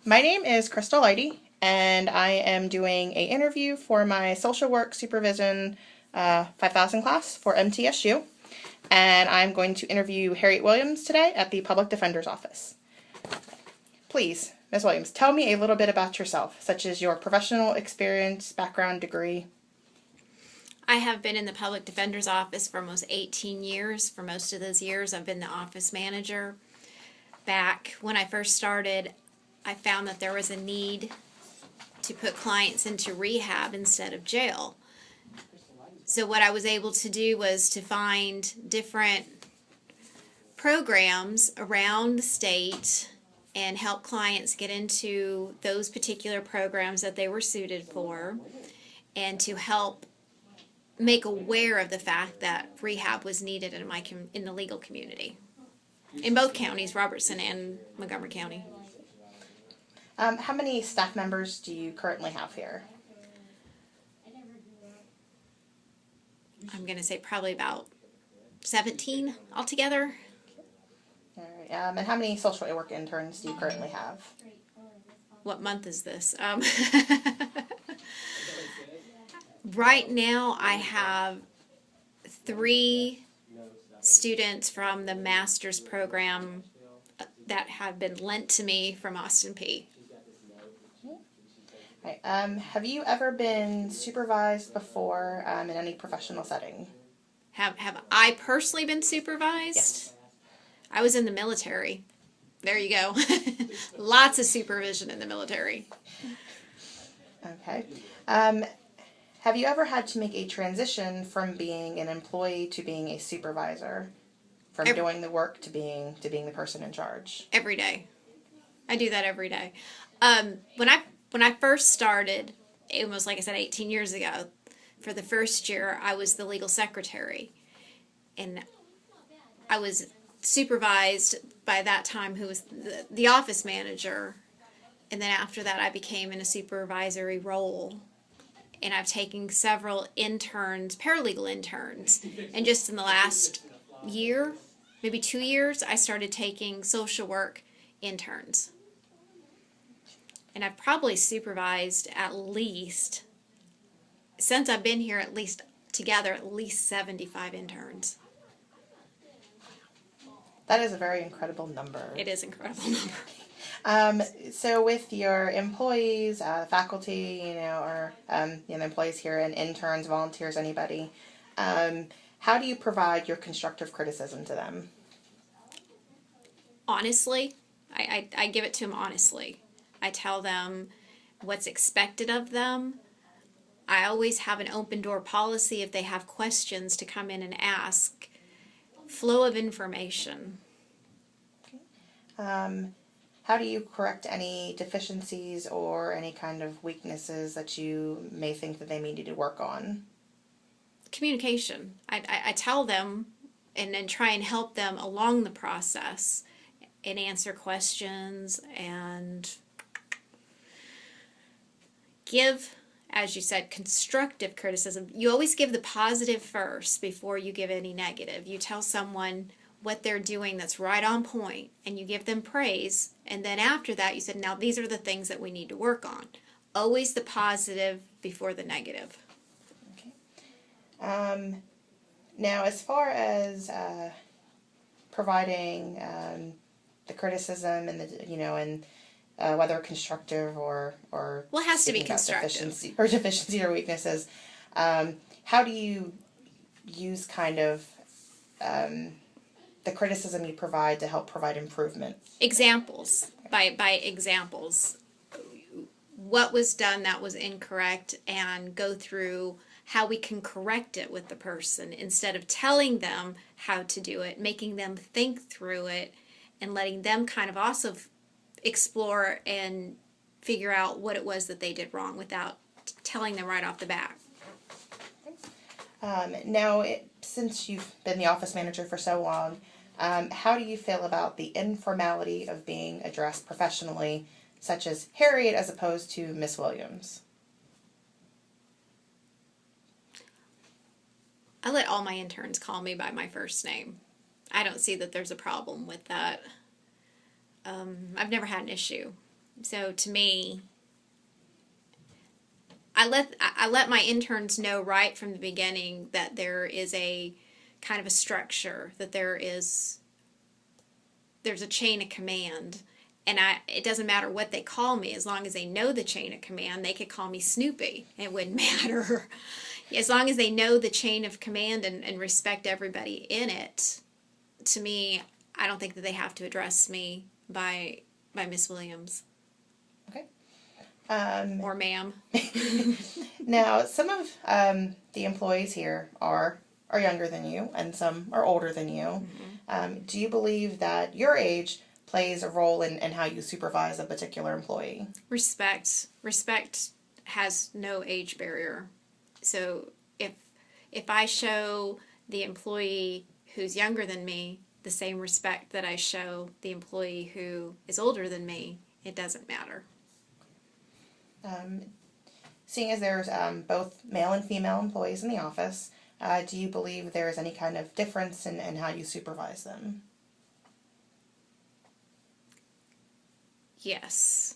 My name is Crystal Leidy, and I am doing a interview for my social work supervision 5000 class for MTSU. And I'm going to interview Harriet Williams today at the Public Defender's Office. Please, Ms. Williams, tell me a little bit about yourself, such as your professional experience, background, degree. I have been in the Public Defender's Office for almost 18 years. For most of those years, I've been the office manager. Back when I first started, I found that there was a need to put clients into rehab instead of jail. So what I was able to do was to find different programs around the state and help clients get into those particular programs that they were suited for, and to help make aware of the fact that rehab was needed in the legal community in both counties, Robertson and Montgomery County. How many staff members do you currently have here? I'm going to say probably about 17 altogether. All right. And how many social work interns do you currently have? What month is this? Right now I have 3 students from the master's program that have been lent to me from Austin P. Right. Have you ever been supervised before in any professional setting? Have I personally been supervised? Yes. I was in the military. There you go. Lots of supervision in the military. Okay. Have you ever had to make a transition from being an employee to being a supervisor? From doing the work to being the person in charge? Every day. I do that every day. When I first started, it was, like I said, 18 years ago. For the first year, I was the legal secretary. And I was supervised by that time who was the office manager. And then after that, I became in a supervisory role. And I've taken several interns, paralegal interns. And just in the last year, maybe 2 years, I started taking social work interns. And I've probably supervised at least, since I've been here, at least 75 interns. That is a very incredible number. It is an incredible number. So with your employees, faculty, or employees here and interns, volunteers, anybody, how do you provide your constructive criticism to them? Honestly, I give it to them honestly. I tell them what's expected of them. I always have an open door policy if they have questions to come in and ask. Flow of information. How do you correct any deficiencies or any kind of weaknesses that you may think that they may need to work on? Communication. I tell them and then try and help them along the process and answer questions and give, as you said, constructive criticism. You always give the positive first before you give any negative. You tell someone what they're doing that's right on point, and you give them praise, and then after that you said, now these are the things that we need to work on. Always the positive before the negative. Okay. Now, as far as providing the criticism and whether constructive or well, it has to be constructive. Deficiency or weaknesses, how do you use kind of the criticism you provide to help provide improvement? Examples. By examples. What was done that was incorrect, and go through how we can correct it with the person instead of telling them how to do it, making them think through it, and letting them kind of also explore and figure out what it was that they did wrong without telling them right off the bat. Now, since you've been the office manager for so long, how do you feel about the informality of being addressed professionally, such as Harriet as opposed to Miss Williams? I let all my interns call me by my first name. I don't see that there's a problem with that. I've never had an issue So to me, I let my interns know right from the beginning that there is a kind of a structure, that there's a chain of command, and it doesn't matter what they call me as long as they know the chain of command. They could call me Snoopy, it wouldn't matter. As long as they know the chain of command and respect everybody in it. To me, I don't think that they have to address me by Miss Williams. Okay. Or ma'am. Now, some of the employees here are younger than you, and some are older than you. Do you believe that your age plays a role in how you supervise a particular employee? Respect has no age barrier. So if I show the employee who's younger than me the same respect that I show the employee who is older than me, it doesn't matter. Seeing as there's both male and female employees in the office, do you believe there is any kind of difference in how you supervise them? Yes.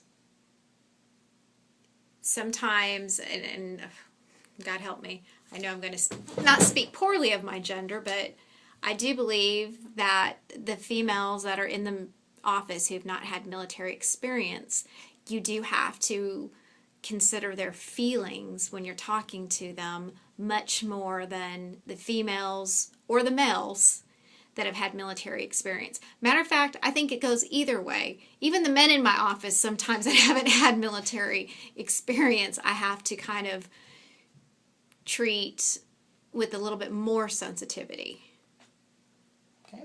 Sometimes, and God help me, I know I'm going to not speak poorly of my gender, but I do believe that the females that are in the office who've not had military experience, you do have to consider their feelings when you're talking to them much more than the females or the males that have had military experience. Matter of fact, I think it goes either way. Even the men in my office, sometimes that haven't had military experience, I have to kind of treat with a little bit more sensitivity. Okay.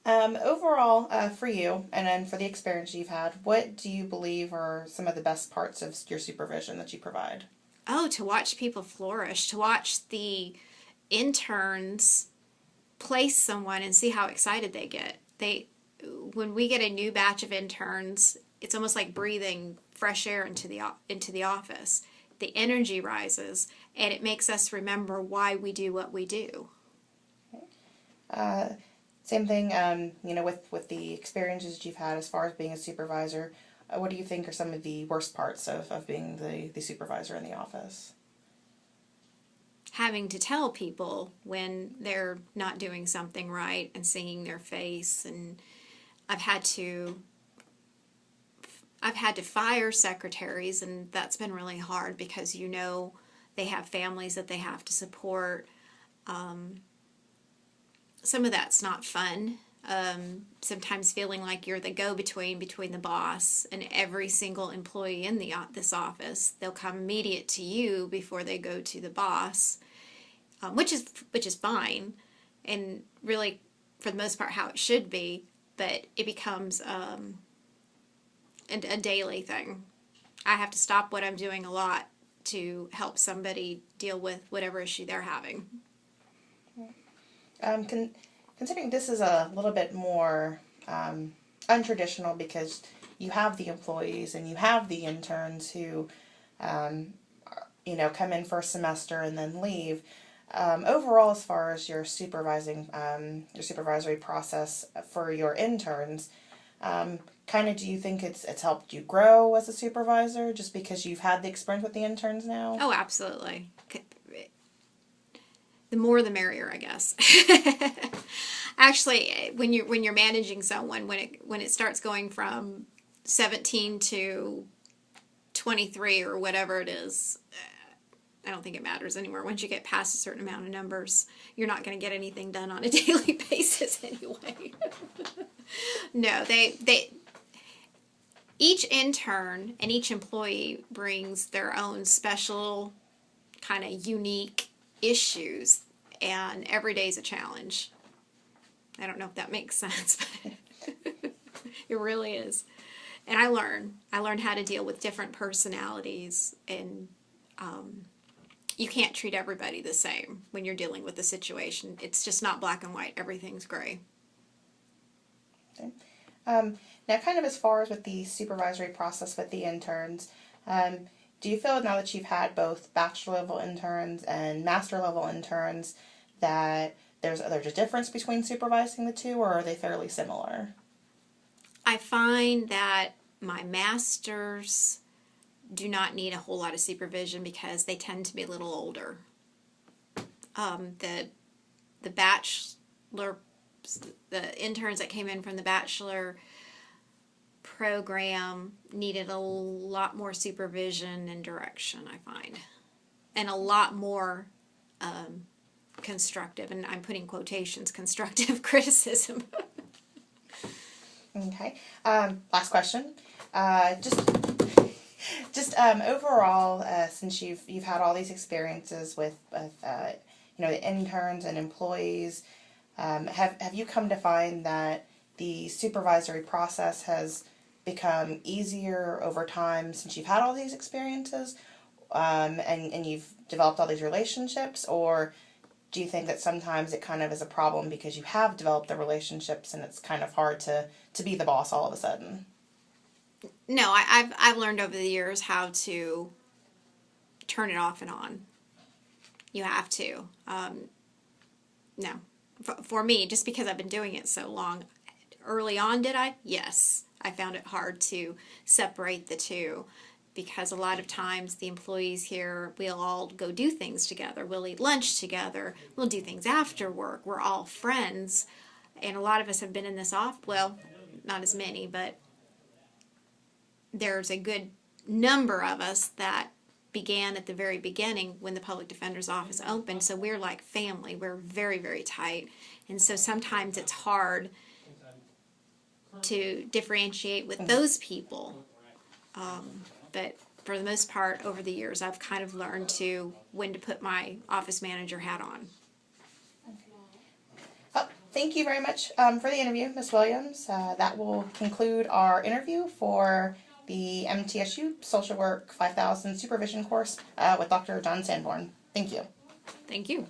Overall, for you, and then for the experience you've had, what do you believe are some of the best parts of your supervision that you provide? Oh, to watch people flourish, to watch the interns place someone and see how excited they get. When we get a new batch of interns, it's almost like breathing fresh air into the office. The energy rises, and it makes us remember why we do what we do. Same thing, with the experiences you've had as far as being a supervisor, what do you think are some of the worst parts of being the supervisor in the office? Having to tell people when they're not doing something right and seeing their face, and I've had to fire secretaries, and that's been really hard because they have families that they have to support. Some of that's not fun. Sometimes feeling like you're the go-between between the boss and every single employee in this office. They'll come immediate to you before they go to the boss, which is fine, and really for the most part how it should be. But it becomes a daily thing. I have to stop what I'm doing a lot to help somebody deal with whatever issue they're having. Considering this is a little bit more untraditional because you have the employees and you have the interns who, come in for a semester and then leave. Overall, as far as your supervisory process for your interns, do you think it's helped you grow as a supervisor just because you've had the experience with the interns now? Oh, absolutely. The more the merrier, I guess. Actually, when you're managing someone, when it starts going from 17 to 23 or whatever it is, I don't think it matters anymore. Once you get past a certain amount of numbers, you're not going to get anything done on a daily basis anyway. No, each intern and each employee brings their own special kind of unique issues, and every day is a challenge. I don't know if that makes sense, but it really is. And I learn how to deal with different personalities, and you can't treat everybody the same when you're dealing with a situation. It's just not black and white. Everything's gray. Okay. Now, kind of as far as with the supervisory process with the interns, do you feel now that you've had both bachelor level interns and master level interns that there's a difference between supervising the two, or are they fairly similar? I find that My masters do not need a whole lot of supervision because they tend to be a little older. The bachelor, the interns that came in from the bachelor program needed a lot more supervision and direction, I find, and a lot more constructive, and I'm putting quotations, constructive criticism. Okay. Last question. Just overall, since you've had all these experiences with the interns and employees, have you come to find that the supervisory process has become easier over time since you've had all these experiences, and you've developed all these relationships, or do you think that sometimes it kind of is a problem because you have developed the relationships and it's kind of hard to be the boss all of a sudden? No, I've learned over the years how to turn it off and on. You have to. No, for me, just because I've been doing it so long. Early on, did I? Yes, I found it hard to separate the two, because a lot of times the employees here, we'll all go do things together. We'll eat lunch together. We'll do things after work. We're all friends. And a lot of us have been in this well, not as many, but there's a good number of us that began at the very beginning when the public defender's office opened. So we're like family. We're very, very tight. And so sometimes it's hard to differentiate with those people. But for the most part, over the years, I've kind of learned when to put my office manager hat on. Well, thank you very much for the interview, Ms. Williams. That will conclude our interview for the MTSU Social Work 5000 Supervision course with Dr. John Sanborn. Thank you. Thank you.